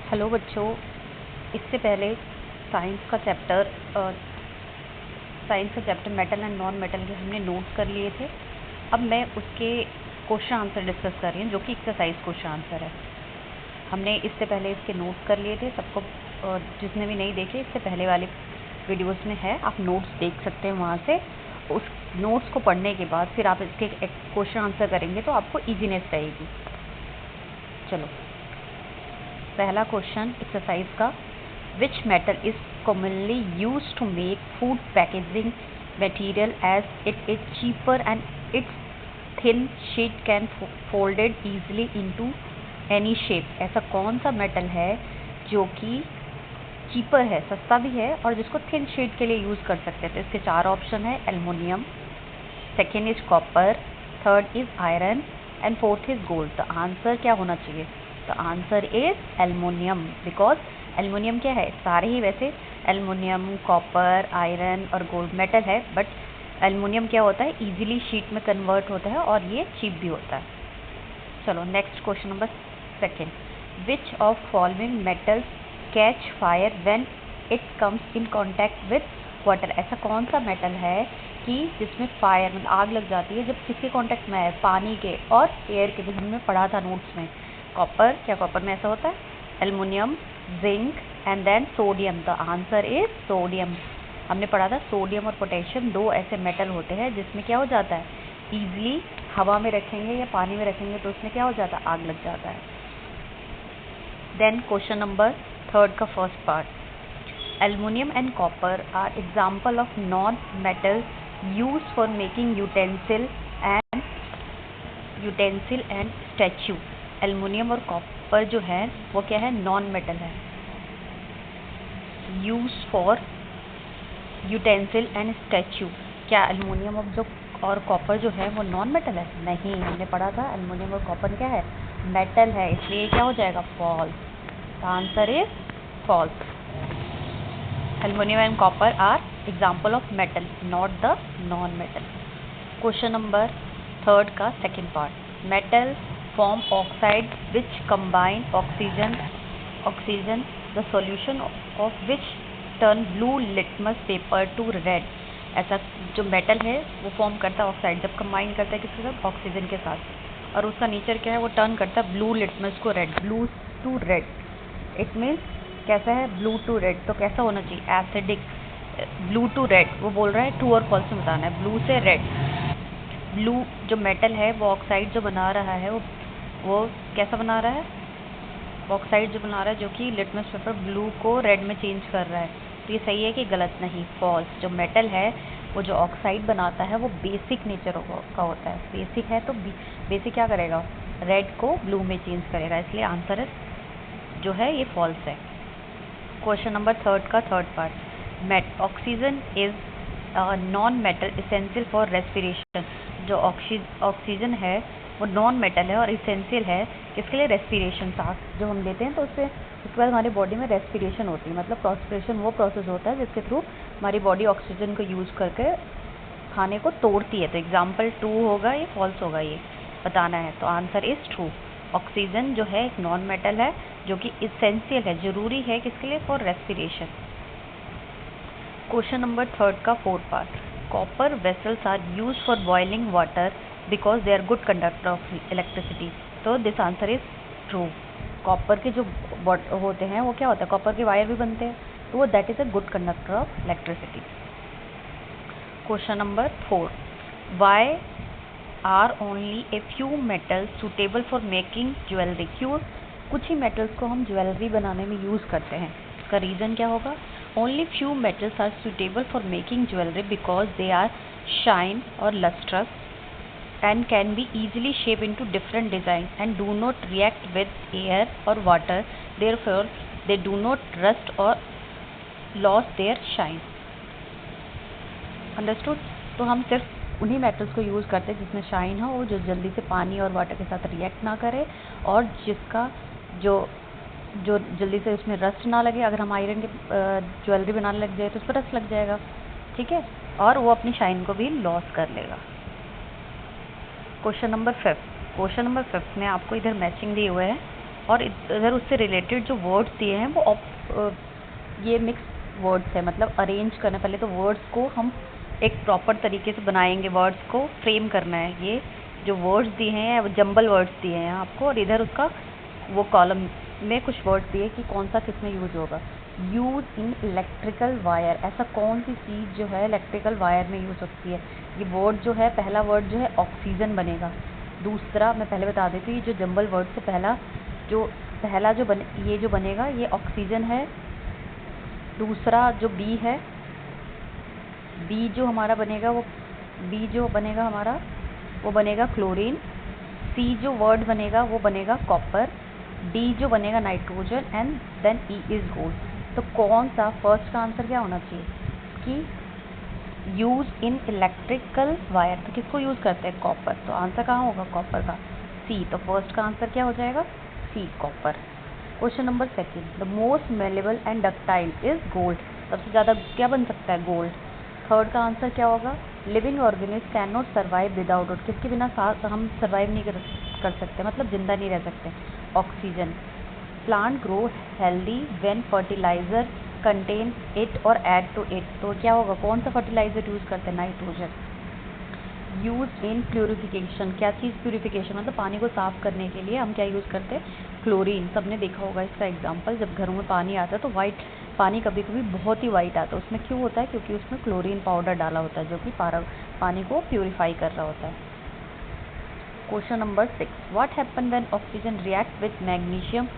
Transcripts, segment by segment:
Hello बच्चों, इससे पहले साइंस का chapter metal and non metal के हमने नोट्स कर लिए थे। अब मैं उसके क्वेश्चन आंसर डिस्कस कर रही हूँ, जो कि एक्सरसाइज क्वेश्चन आंसर है। हमने इससे पहले इसके नोट्स कर लिए थे। सबको जिसने भी नहीं देखे, इससे पहले वाले वीडियोस में है, आप नोट्स देख सकते हैं वहाँ से। उस नोट्स को पढ़ने के बाद फिर आप इसके क्वेश्चन आंसर करेंगे तो आपको ईजीनेस रहेगी। चलो, पहला क्वेश्चन एक्सरसाइज का, which metal is commonly used to make food packaging material as it is cheaper and its thin sheet can folded easily into any shape। ऐसा कौन सा मेटल है जो कि चीपर है, सस्ता भी है और जिसको थिन शीट के लिए यूज़ कर सकते हैं? तो इसके चार ऑप्शन है। Aluminium, second is copper, third is iron and fourth is gold. तो आंसर क्या होना चाहिए? तो answer is aluminium, because aluminium क्या है, सारे ही वैसे एल्युमिनियम, कॉपर, आयरन और गोल्ड मेटल है, बट एल्युमिनियम क्या होता है, इजीली शीट में कन्वर्ट होता है और ये चीप भी होता है। चलो next question number second, which of following metals catch fire when it comes in contact with water. ऐसा कौन सा मेटल है कि जिसमें फायर मतलब आग लग जाती है जब किसके कांटेक्ट में है, पानी के और एयर के। जो हमने पढ़ा था नोट्स में, कॉपर, क्या कॉपर में ऐसा होता है? Aluminium, zinc and then sodium. The answer is sodium. हमने पढ़ा था सोडियम और पोटेशियम दो ऐसे मेटल होते हैं जिसमें क्या हो जाता है, इजीली हवा में रखेंगे या पानी में रखेंगे तो उसमें क्या हो जाता है, आग लग जाता है। देन क्वेश्चन नंबर थर्ड का first part, aluminium and copper are example of non metal use for making utensil and statue. Aluminium और कॉपर जो है वो क्या है, नॉन मेटल है, use for utensil and statue. क्या एल्युमिनियम और कॉपर जो है वो नॉन मेटल है? नहीं, हमने पढ़ा था एल्युमिनियम और कॉपर क्या है, मेटल है, इसलिए क्या हो जाएगा, false. The answer is false. Aluminium and copper are example of metal, not the non metal. Question number third का second part, metal form oxide which combine oxygen the solution of which turn blue litmus paper to red। ऐसा जो metal है वो form करता है oxide, जब combine करता है किसके साथ, ऑक्सीजन के साथ, और उसका नेचर क्या है, वो टर्न करता है ब्लू लिटमस को red, blue to red. It means कैसा है, ब्लू टू रेड। तो कैसा होना चाहिए, एसिडिक। ब्लू टू रेड वो बोल रहा है, ट्रू और फॉल्स में बताना है। ब्लू से रेड, ब्लू जो मेटल है वो ऑक्साइड जो बना रहा है वो कैसा बना रहा है, ऑक्साइड जो बना रहा है जो कि लिटमस पेपर ब्लू को रेड में चेंज कर रहा है। तो ये सही है कि गलत? नहीं, फॉल्स। जो मेटल है वो जो ऑक्साइड बनाता है वो बेसिक नेचर का होता है। बेसिक है तो बेसिक क्या करेगा, रेड को ब्लू में चेंज करेगा, इसलिए आंसर जो है ये फॉल्स है। क्वेश्चन नंबर थर्ड का third part, oxygen is non metal essential for respiration. जो ऑक्सीजन है वो नॉन मेटल है और इसेंशियल है किसके लिए, रेस्पिरेशन। सांस जो हम लेते हैं तो उससे उसके बाद हमारी बॉडी में रेस्पिरेशन होती है, मतलब प्रॉस्पिरेशन वो प्रोसेस होता है जिसके थ्रू हमारी बॉडी ऑक्सीजन को यूज़ करके खाने को तोड़ती है। तो एग्जाम्पल ट्रू होगा ये फॉल्स होगा, ये बताना है। तो आंसर इज ट्रू। ऑक्सीजन जो है एक नॉन मेटल है जो कि इसेंशियल है, जरूरी है किसके लिए, for respiration. Question number third का fourth part, copper vessels are use for boiling water because they are good conductor of electricity. तो this answer is true. Copper के जो होते हैं वो क्या होता है, कॉपर के वायर भी बनते हैं, तो वो that is a good conductor of electricity. Question number four, why are only a few metals suitable for making jewellery. क्यों कुछ ही मेटल्स को हम ज्वेलरी बनाने में यूज़ करते हैं? इसका रीज़न क्या होगा, only few metals are suitable for making jewellery because they are shine और lustrous and can be easily shaped into different designs and do not react with air or water, therefore they do not rust or lose their shine। Understood? तो हम सिर्फ उन्हीं metals को use करते हैं जिसमें shine हो, जो जल्दी से पानी और वाटर के साथ रिएक्ट ना करे, और जिसका जो जल्दी से उसमें रस्ट ना लगे। अगर हम आयरन के ज्वेलरी बनाने लग जाए तो उस पर रस्ट लग जाएगा, ठीक है, और वो अपनी शाइन को भी लॉस कर लेगा। क्वेश्चन नंबर फिफ्थ में आपको इधर मैचिंग दिए हुए हैं, और इधर उससे रिलेटेड जो वर्ड्स दिए हैं वो ये मिक्स वर्ड्स है, मतलब अरेंज करना। पहले तो वर्ड्स को हम एक प्रॉपर तरीके से बनाएंगे, वर्ड्स को फ्रेम करना है। ये जो वर्ड्स दिए हैं वो जंबल वर्ड्स दिए हैं आपको, और इधर उसका वो कॉलम में कुछ वर्ड्स दिए कि कौन सा किस में यूज होगा। यूज इन इलेक्ट्रिकल वायर, ऐसा कौन सी चीज़ जो है इलेक्ट्रिकल वायर में यूज होती है। ये वर्ड जो है, पहला वर्ड जो है ऑक्सीजन बनेगा। दूसरा मैं पहले बता देती हूँ, जो जंबल वर्ड से पहला जो ये जो बनेगा ये ऑक्सीजन है। दूसरा जो बी है, बी जो हमारा बनेगा वो बनेगा क्लोरीन। सी जो वर्ड बनेगा वो बनेगा कॉपर। डी जो बनेगा nitrogen, and then E is gold. तो कौन सा फर्स्ट का आंसर क्या होना चाहिए कि यूज इन इलेक्ट्रिकल वायर, तो किसको यूज करते हैं, कॉपर। तो आंसर कहाँ होगा, कॉपर का, सी। तो फर्स्ट का आंसर क्या हो जाएगा, C, copper. Question number second, the most malleable and ductile is gold. सबसे ज़्यादा क्या बन सकता है, गोल्ड। थर्ड का आंसर क्या होगा, living organism can not survive without it. किसके बिना हम सर्वाइव नहीं कर सकते, मतलब जिंदा नहीं रह सकते, oxygen. Plant grow healthy when fertiliser contain it और ऐड टू इट। तो क्या होगा, कौन सा फर्टिलाइजर यूज करते हैं, नाइट्रोजन। यूज इन प्यूरिफिकेशन, क्या चीज़ प्यूरिफिकेशन, मतलब पानी को साफ करने के लिए हम क्या यूज़ करते हैं, क्लोरीन। सबने देखा होगा इसका एग्जांपल, जब घरों में पानी आता है तो वाइट पानी कभी कभी बहुत ही वाइट आता है, उसमें क्यों होता है, क्योंकि उसमें क्लोरीन पाउडर डाला होता है जो कि पानी को प्यूरिफाई कर रहा होता है। Question number 6, what happen when oxygen react with magnesium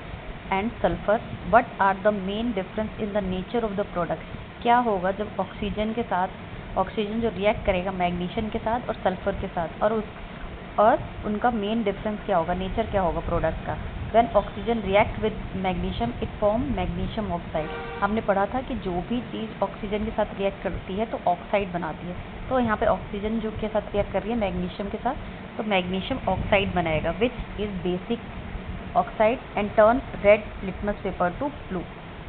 and sulphur, what are the main difference in the nature of the product. क्या होगा जब ऑक्सीजन जो रिएक्ट करेगा मैग्नीशियम के साथ और सल्फर के साथ, और उनका मेन डिफरेंस क्या होगा, नेचर क्या होगा प्रोडक्ट का। When oxygen react with magnesium it form magnesium oxide. हमने पढ़ा था कि जो भी चीज़ ऑक्सीजन के साथ रिएक्ट करती है तो ऑक्साइड बनाती है। तो यहाँ पे ऑक्सीजन जो के साथ रिएक्ट कर रही है मैग्नीशियम के साथ, तो मैग्नीशियम ऑक्साइड बनाएगा, which is basic oxide and turn red litmus paper two blue.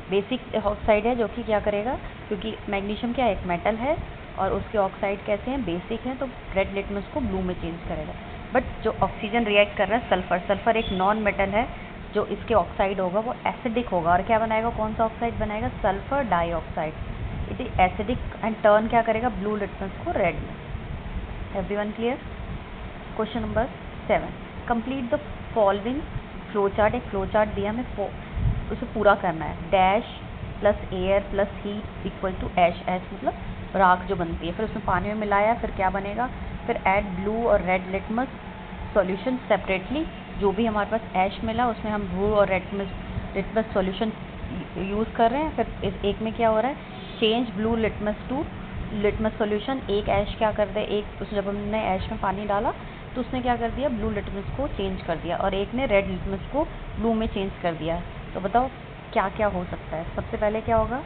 Basic oxide है जो कि क्या करेगा, क्योंकि मैग्नीशियम क्या है, एक मेटल है, और उसके ऑक्साइड कैसे हैं, बेसिक हैं, तो रेड लिटमस को ब्लू में चेंज करेगा। बट जो ऑक्सीजन रिएक्ट कर रहा है सल्फर एक नॉन मेटल है, जो इसके ऑक्साइड होगा वो एसिडिक होगा, और क्या बनाएगा, कौन सा ऑक्साइड बनाएगा, sulphur dioxide. It is acidic and turn क्या करेगा, ब्लू लिटमस को रेड में। Everyone clear. Question number 7, complete the following flow chart. एक फ्लो चार्ट दिया हमें, उसे पूरा करना है। Dash plus air plus heat equal to ash, ash मतलब राख जो बनती है, फिर उसमें पानी में मिलाया, फिर क्या बनेगा, फिर ऐड ब्लू और रेड लिटमस सॉल्यूशन सेपरेटली। जो भी हमारे पास ऐश मिला उसमें हम ब्लू और रेड लिटमस सॉल्यूशन यूज़ कर रहे हैं। फिर इस एक में क्या हो रहा है, change blue litmus to litmus solution. एक ऐश क्या कर दे, एक जब हमने ऐश में पानी डाला तो उसने क्या कर दिया, ब्लू लिटमस को चेंज कर दिया, और एक ने रेड लिटमस को ब्लू में चेंज कर दिया। तो बताओ क्या क्या हो सकता है। सबसे पहले क्या होगा,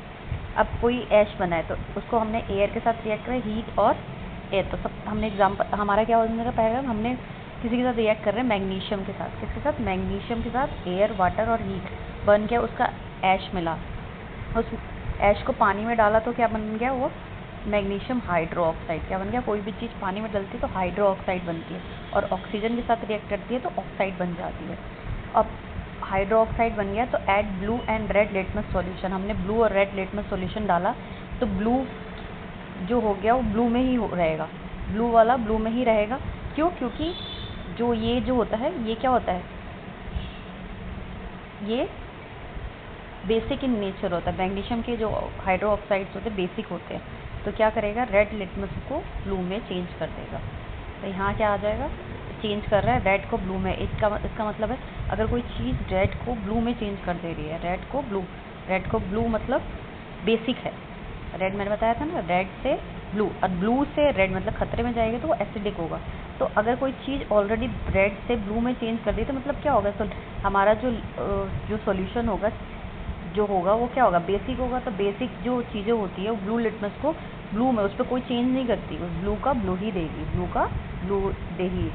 अब कोई ऐश बना है तो उसको हमने एयर के साथ रिएक्ट करा, हीट और एयर। तो सब हमने एग्जाम्पल, हमारा क्या होने का पहला, हमने किसी के साथ रिएक्ट कर रहे हैं मैग्नीशियम के साथ, किसके साथ, मैग्नीशियम के साथ, एयर वाटर और हीट बन गया, उसका ऐश मिला, उस ऐश को पानी में डाला तो क्या बन गया, वो मैग्नीशियम हाइड्रो ऑक्साइड। क्या बन गया, कोई भी चीज़ पानी में डलती है तो हाइड्रो ऑक्साइड बनती है, और ऑक्सीजन के साथ रिएक्ट करती है तो ऑक्साइड बन जाती है। अब हाइड्रो ऑक्साइड बन गया तो add blue and red litmus solution. हमने ब्लू और रेड लिटमस सॉल्यूशन डाला तो ब्लू जो हो गया वो ब्लू में ही रहेगा, ब्लू वाला ब्लू में ही रहेगा। क्यों, क्योंकि जो होता है ये क्या होता है, ये बेसिक इन नेचर होता है। मैग्नीशियम के जो हाइड्रो ऑक्साइड्स होते हैं बेसिक होते हैं, तो क्या करेगा, रेड लिटमस को ब्लू में चेंज कर देगा। तो यहाँ क्या आ जाएगा, चेंज कर रहा है रेड को ब्लू में। इसका मतलब है अगर कोई चीज़ रेड को ब्लू में चेंज कर दे रही है, रेड को ब्लू मतलब बेसिक है। रेड मैंने बताया था ना, रेड से ब्लू, और ब्लू से रेड मतलब खतरे में जाएगा तो वो एसिडिक होगा। तो अगर कोई चीज़ ऑलरेडी रेड से ब्लू में चेंज कर दी तो मतलब क्या होगा, तो हमारा जो सॉल्यूशन होगा जो होगा वो क्या होगा, बेसिक होगा। तो बेसिक जो चीज़ें होती है वो ब्लू लिटमस को ब्लू में, उस पर कोई चेंज नहीं करती, उस ब्लू का ब्लू ही देगी, ब्लू का ब्लू देगी।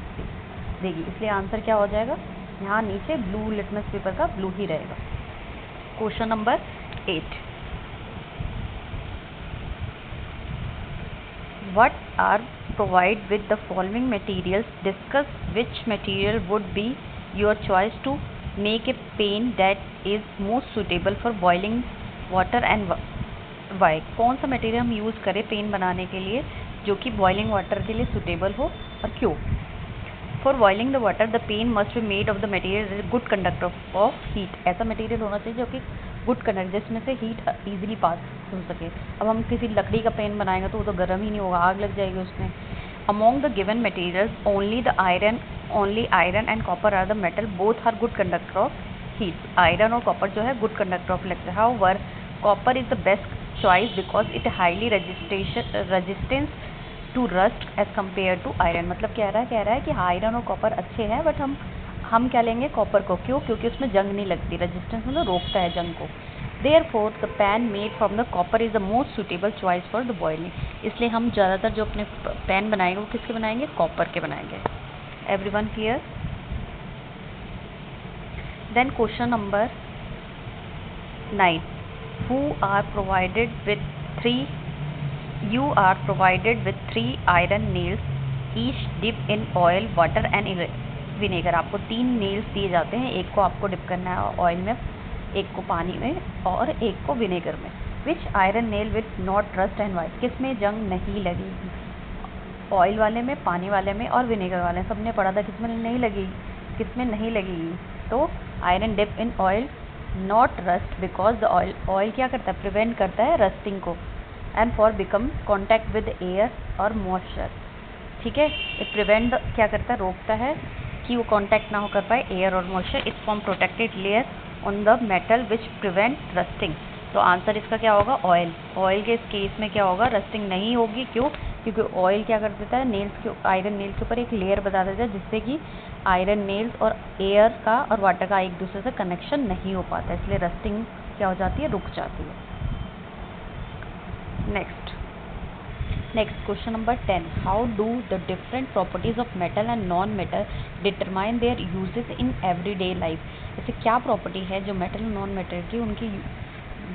इसलिए आंसर क्या हो जाएगा, यहाँ नीचे ब्लू लिटमस पेपर का ब्लू ही रहेगा। Question number 8, what are provide with the following materials, discuss which material would be your choice to make a pan that is most suitable for boiling water and why. कौन सा material हम use करें pen बनाने के लिए जो कि boiling water के लिए सुटेबल हो और क्यों? For boiling the water the pan must be made of the material good conductor of heat. ऐसा मटेरियल होना चाहिए जो कि गुड कंडक्टर, जिसमें से हीट इजीली पास हो सके। अब हम किसी लकड़ी का पेन बनाएंगे तो वो तो गर्म ही नहीं होगा, आग लग जाएगी उसमें। Among the given materials only iron and copper are the metal both are good conductor of heat. Iron और कॉपर जो है good conductor of electricity. However copper is the best choice because it highly resistance to rust as compare to iron. मतलब कह रहा है कि iron और copper अच्छे हैं, बट हम क्या लेंगे, कॉपर को। क्यों? क्योंकि उसमें जंग नहीं लगती, रेजिस्टेंस मतलब रोकता है जंग को। Therefore, the pan made from the copper is the most suitable choice for the boiling। इसलिए हम ज़्यादातर जो अपने पैन बनाएंगे वो किसके बनाएंगे, कॉपर के बनाएंगे। Everyone clear? Then question number 9. You are provided with 3 iron nails, each dip in oil, water and vinegar। आपको 3 nails दिए जाते हैं, एक को आपको डिप करना है ऑयल में, एक को पानी में और एक को विनेगर में। Which iron nail with not rust and white. किस में जंग नहीं लगेगी? ऑयल वाले में, पानी वाले में और विनेगर वाले में। सबने पढ़ा था किस में नहीं लगेगी, किस में नहीं लगेगी। तो iron dip in oil not rust because the oil क्या करता है, प्रिवेंट करता है रस्टिंग को। And for become contact with air और मॉइस्चर। ठीक है, ये प्रिवेंट क्या करता है, रोकता है कि वो कॉन्टैक्ट ना हो कर पाए एयर और moisture. It form protected layer on the metal which prevent rusting. तो आंसर इसका क्या होगा, ऑयल। ऑयल के इस केस में क्या होगा, रस्टिंग नहीं होगी। क्यों? क्योंकि ऑयल क्या कर देता है, नेल्स के आयरन नेल के ऊपर एक लेयर बता देता है, जिससे कि आयरन नेल्स और एयर का और वाटर का एक दूसरे से कनेक्शन नहीं हो पाता, इसलिए रस्टिंग क्या हो जाती है, रुक जाती है। Next question number 10। How do the different properties of metal and non metal determine there uses in everyday life. ऐसे क्या प्रॉपर्टी है जो मेटल और नॉन मेटल की, उनकी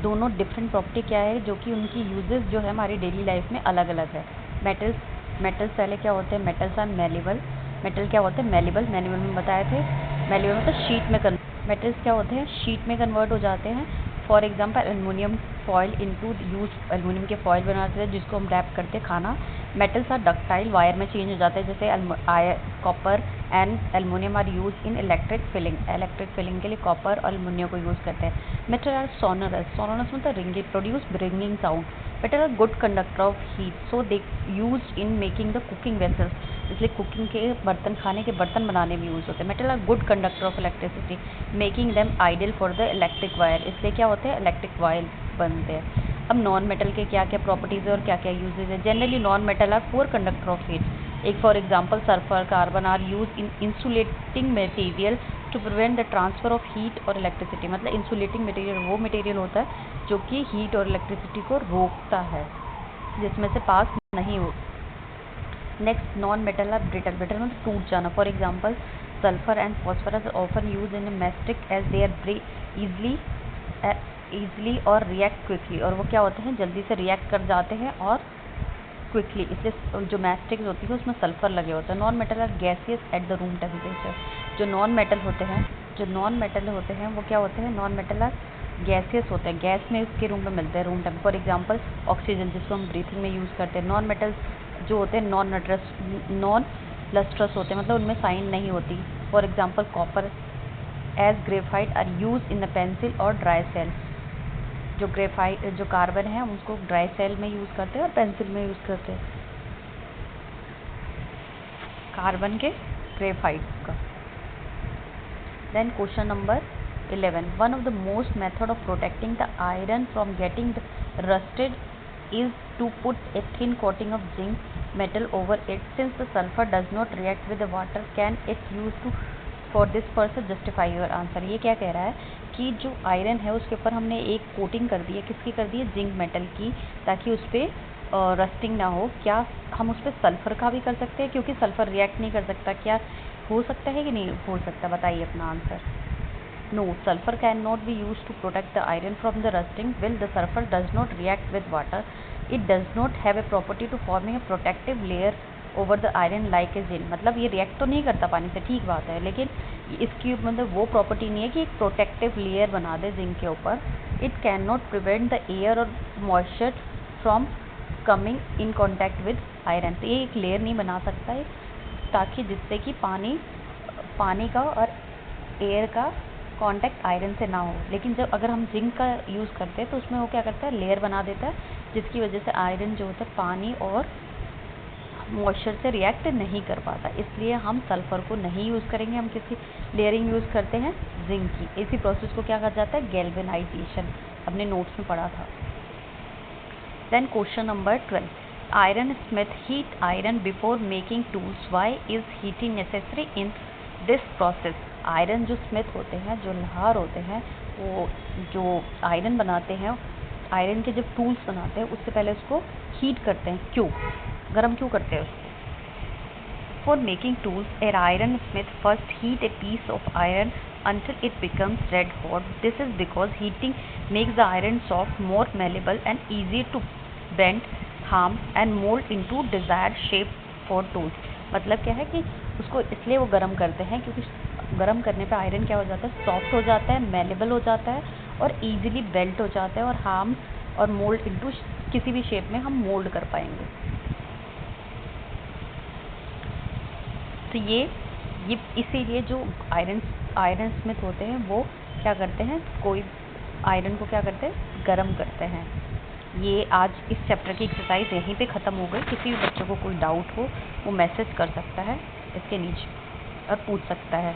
दोनों डिफरेंट प्रॉपर्टी क्या है जो कि उनकी यूजेस जो है हमारी डेली लाइफ में अलग अलग है। मेटल्स पहले क्या होते हैं, मेटल्स आर मेलेबल। मेटल क्या होते हैं, मेलेबल में बताए थे। मेलेबल मतलब शीट में मेटल्स क्या होते हैं, शीट में कन्वर्ट हो जाते हैं। For example aluminium foil into use aluminium के फॉयल बनाते हैं जिसको हम रैप करते हैं खाना। मेटल्स आर डक्टाइल, वायर में चेंज हो जाते हैं, जैसे copper and aluminium are use in electric filling के लिए कॉपर और एल्युमिनियम को यूज़ करते हैं। मेटल आर सोनरस मतलब ringing, produce ringing sound. Metal are good conductor of heat, so they use in making the cooking vessels. इसलिए cooking के बर्तन, खाने के बर्तन बनाने में यूज़ होते हैं। Metal are good conductor of electricity, making them ideal for the electric wire. इसलिए क्या होते हैं, इलेक्ट्रिक वायर बनते हैं। अब नॉन मेटल के क्या क्या प्रॉपर्टीज़ है और क्या क्या यूजेज है। Generally non metal are poor conductor of heat. एक for example sulphur, carbon are use in insulating material to prevent the transfer of heat और इलेक्ट्रिसिटी। मतलब इंसुलेटिंग मटेरियल वो मटेरियल होता है जो कि हीट और इलेक्ट्रिसिटी को रोकता है, जिसमें से पास नहीं हो। Next, non metal are brittle मतलब टूट जाना। For example sulphur and phosphorus often use in matchstick as they are break easily और रिएक्ट क्विकली। और वो क्या होते हैं, जल्दी से रिएक्ट कर जाते हैं और क्विकली, इसलिए जो मैस्टिक्स होती है उसमें सल्फर लगे होते हैं। Non metal are gaseous at the room temperature. जो नॉन मेटल होते हैं वो क्या होते हैं, नॉन मेटल आर गैसियस होते हैं, गैस में उसके रूम में मिलते हैं room temperature. For example oxygen, जिसको हम ब्रीथिंग में यूज़ करते हैं। नॉन मेटल्स जो होते हैं नॉन लस्ट्रस होते हैं, मतलब उनमें साइन नहीं होती। For example copper as graphite are use in the pencil और ड्राई सेल। जो कार्बन है उसको ड्राई सेल में यूज़ करते हैं और पेंसिल में यूज़ करते हैं, कार्बन के ग्रेफाइट का। Then question number 11। One of the most method of protecting the iron from getting rusted is to put a thin coating of zinc metal over it. Since the sulfur does not react with the water, can it used to for this purpose? Justify your answer। ये क्या कह रहा है कि जो iron है उसके ऊपर हमने एक कोटिंग कर दी है, किसकी कर दी है, जिंक मेटल की, ताकि उस पर रस्टिंग ना हो। क्या हम उस पर सल्फर का भी कर सकते हैं, क्योंकि सल्फर रिएक्ट नहीं कर सकता? क्या हो सकता है कि नहीं हो सकता, बताइए अपना answer. No, sulfur cannot be used to protect the iron from the rusting. Well, the sulfur does not react with water. It does not have a property to forming a protective layer over the iron like a zinc। मतलब ये react तो नहीं करता पानी से, ठीक बात है, लेकिन इसकी मतलब वो प्रॉपर्टी नहीं है कि एक प्रोटेक्टिव लेयर बना दे जिंक के ऊपर। It can not prevent the air और moisture from coming in contact with iron. तो ये एक लेयर नहीं बना सकता है ताकि जिससे कि पानी का और एयर का कांटेक्ट आयरन से ना हो। लेकिन जब अगर हम जिंक का यूज़ करते हैं तो उसमें वो क्या करता है, लेयर बना देता है, जिसकी वजह से आयरन जो होता है पानी और मॉइस्चर से रिएक्ट नहीं कर पाता। इसलिए हम सल्फ़र को नहीं यूज़ करेंगे, हम किसी लेयरिंग यूज़ करते हैं जिंक की। इसी प्रोसेस को क्या कहा जाता है, गैल्वेनाइजेशन। अपने नोट्स में पढ़ा था। Then question number 12, iron smith heat iron before making tools, why is heating necessary in this process. Iron जो स्मिथ होते हैं, जो लोहार होते हैं, वो जो आयरन बनाते हैं, आयरन के जब टूल्स बनाते हैं उससे पहले उसको हीट करते हैं। क्यों, गर्म क्यों करते हैं उसको? For making tools an iron smith first heat a piece of iron until it becomes red hot. This is because heating makes the iron soft, more malleable and easy to bend, harm and mold into desired shape for tools. मतलब क्या है कि उसको इसलिए वो गर्म करते हैं क्योंकि गर्म करने पे आयरन क्या हो जाता है, सॉफ्ट हो जाता है, मेलेबल हो जाता है और इजीली बेल्ट हो जाता है और हार्म और मोल्ड इनटू किसी भी शेप में हम मोल्ड कर पाएंगे। तो ये इसीलिए जो आयरन स्मिथ होते हैं वो क्या करते हैं, कोई आयरन को क्या करते हैं, गर्म करते हैं। ये आज इस चैप्टर की एक्सरसाइज यहीं पे ख़त्म हो गई। किसी भी बच्चे को कोई डाउट हो वो मैसेज कर सकता है इसके नीचे और पूछ सकता है।